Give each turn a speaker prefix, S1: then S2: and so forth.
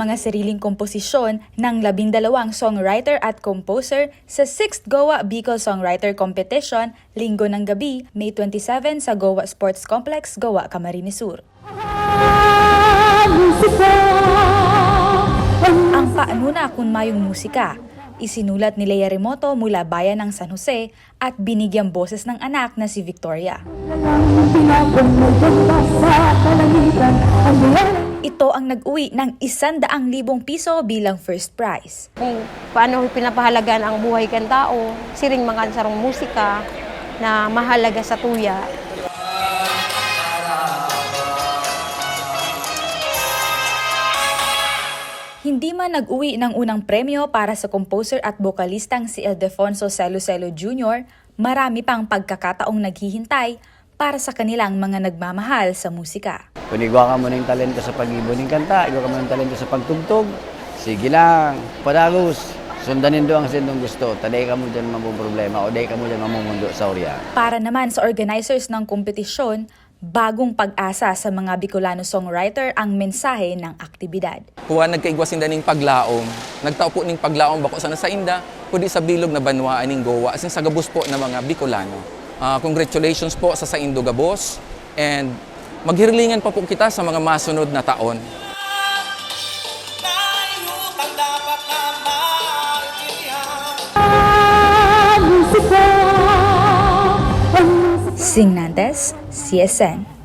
S1: mga sariling komposisyon ng 12 songwriter at composer sa 6th Goa Bicol Songwriter Competition, Linggo ng Gabi, May 27 sa Goa Sports Complex, Goa, Camarines Sur. Ang paanuna kun mayong musika, isinulat ni Lea Remoto mula bayan ng San Jose at binigyang boses ng anak na si Victoria. Ito ang nag-uwi ng 100,000 piso bilang first prize.
S2: Kung paano pinapahalagan ang buhay kan tao, siring mga sarong musika na mahalaga sa tuya.
S1: Hindi man nag-uwi ng unang premyo para sa composer at bokalistang si Ildefonso Celo Jr., marami pang pagkakataong naghihintay para sa kanilang mga nagmamahal sa musika.
S3: Kung igwa ka mo ng talento sa pag-ibon ng kanta, igwa ka mo ng talento sa pagtugtog, sige lang, padagos, sundanin do ang sindong gusto, taday ka mo dyan problema o day ka mo dyan mamumundo sa orya.
S1: Para naman sa organizers ng kompetisyon, bagong pag-asa sa mga Bicolano songwriter ang mensahe ng aktibidad.
S4: Kuha nagkaigwas inda ning paglaom, nagtaupo ning paglaom bako sana sa inda, kundi sa bilog na banwaan ning Goa, asin sa gabos po na mga Bicolano. Congratulations po sa Indo Gabos, and maghirlingan pa po kita sa mga masunod na taon.
S1: Sing Nantes, CSN.